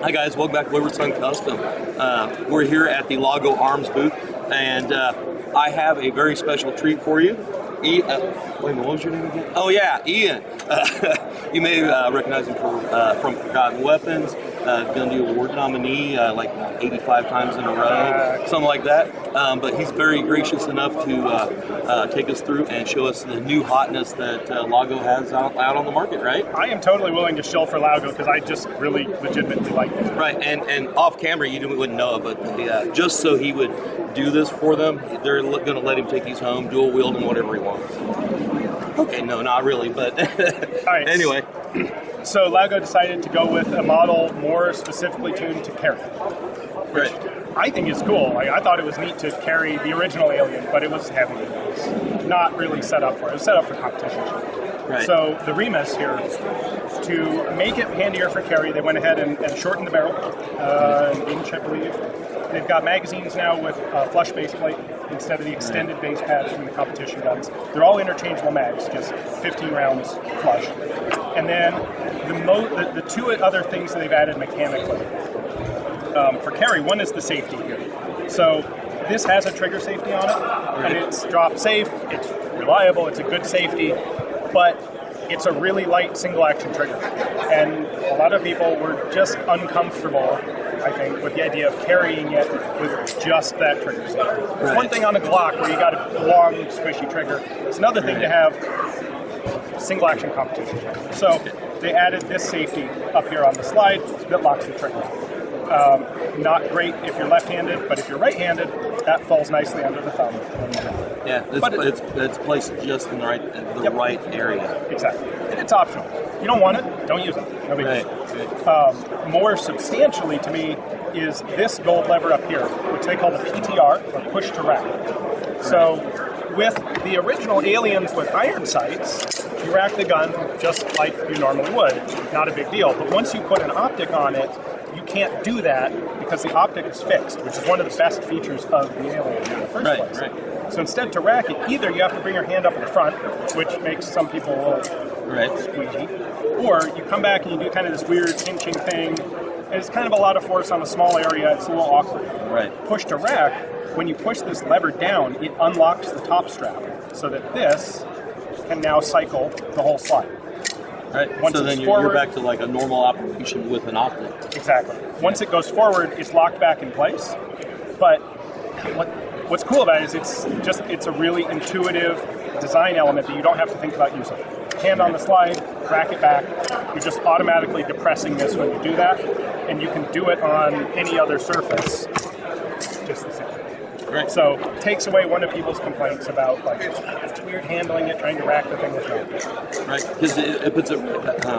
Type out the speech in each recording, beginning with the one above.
Hi guys, welcome back to Wayward Son Custom. We're here at the Laugo Arms booth, and I have a very special treat for you. Wait a minute, what was your name again? Oh yeah, Ian. You may recognize him from Forgotten Weapons, Gun Deal Award nominee like 85 times in a row, something like that. But he's very gracious enough to take us through and show us the new hotness that Laugo has out on the market, right? I am totally willing to shill for Laugo because I just really legitimately like it. Right, and off camera you wouldn't know it, but just so he would do this for them, they're going to let him take these home, dual wield and whatever he wants. Okay, no, not really, but all right. Anyway. So Laugo decided to go with a model more specifically tuned to carry. Right. I think is cool. I thought it was neat to carry the original Alien, but it was heavy. It was not really set up for it. It was set up for competition. Right. So the Remus here, to make it handier for carry, they went ahead and shortened the barrel, an inch, I believe. They've got magazines now with flush base plate instead of the extended base pads from the competition guns. They're all interchangeable mags, just 15 rounds flush. And then the two other things that they've added mechanically for carry, one is the safety here. So this has a trigger safety on it, and it's drop safe, it's reliable, it's a good safety, but it's a really light single action trigger. And a lot of people were just uncomfortable, I think, with the idea of carrying it with just that trigger safety. It's one thing on a Glock where you got a long, squishy trigger. It's another thing to have single action competition. So they added this safety up here on the slide that locks the trigger. Not great if you're left-handed, but if you're right-handed, that falls nicely under the thumb. Yeah, it's placed just in the right area. Exactly, and it's optional. If you don't want it, don't use it. No big deal. More substantially to me is this gold lever up here, which they call the PTR, or push to rack. So with the original Aliens with iron sights, you rack the gun just like you normally would. Not a big deal. But once you put an optic on it, you can't do that because the optic is fixed, which is one of the best features of the Alien in the first place. Right. So instead to rack it, either you have to bring your hand up in the front, which makes some people a little squeegee, or you come back and you do kind of this weird pinching thing, and it's kind of a lot of force on a small area, it's a little awkward. Right. Push to rack, when you push this lever down, it unlocks the top strap, so that this can now cycle the whole slide. Right. So then you're back to like a normal operation with an optic. Exactly. Once it goes forward, it's locked back in place. But what's cool about it is it's a really intuitive design element that you don't have to think about using. Hand on the slide, rack it back. You're just automatically depressing this when you do that, and you can do it on any other surface just the same. Right. So it takes away one of people's complaints about like it's weird handling it, trying to rack the thing with it. Right, because it puts it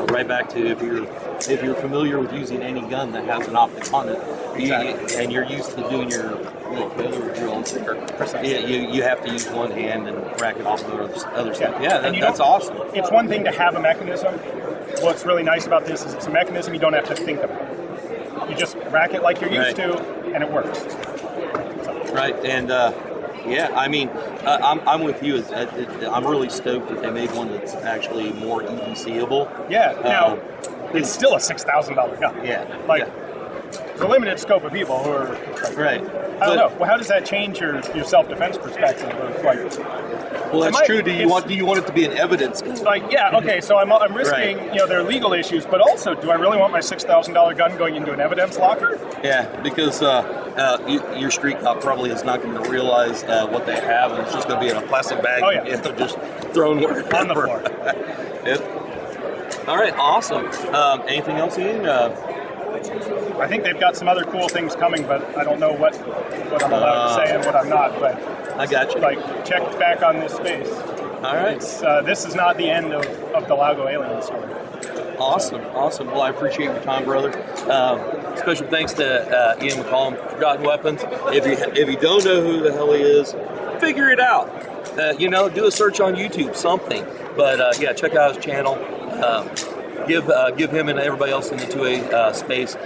right back to if you're familiar with using any gun that has an optic on it, and you're used to doing your little failure drill, you have to use one hand and rack it off the other side. Yeah, that's awesome. It's one thing to have a mechanism. What's really nice about this is it's a mechanism you don't have to think about. You just rack it like you're used to, and it works. Right, and yeah, I mean, I'm with you. I'm really stoked that they made one that's actually more EDC-able. Yeah, now, it's still a $6,000 gun. Yeah. There's a limited scope of people who are like, right. I don't know. Well, how does that change your self-defense perspective? Of like, well, that's true. Do you want it to be an evidence gun? Like, yeah, okay. So I'm risking there are legal issues, but also, do I really want my $6,000 gun going into an evidence locker? Yeah, because your street cop probably is not going to realize what they have, and it's just going to be in a plastic bag. Oh yeah, just thrown on the floor. All right, awesome. Anything else, Ian? I think they've got some other cool things coming, but I don't know what I'm allowed to say and what I'm not. But I got you. Like, check back on this space. All right. This is not the end of the Laugo Alien story. Awesome. Well, I appreciate your time, brother. Special thanks to Ian McCollum, Forgotten Weapons. If you don't know who the hell he is, figure it out. Do a search on YouTube, something. But yeah, check out his channel. Give him and everybody else in the 2A space,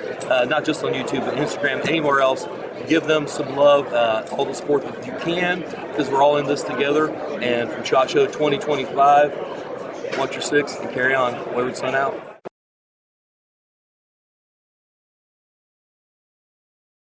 not just on YouTube, but Instagram, anywhere else. Give them some love, all the support that you can, because we're all in this together. And from SHOT Show 2025, watch your six and carry on. Wayward Son out.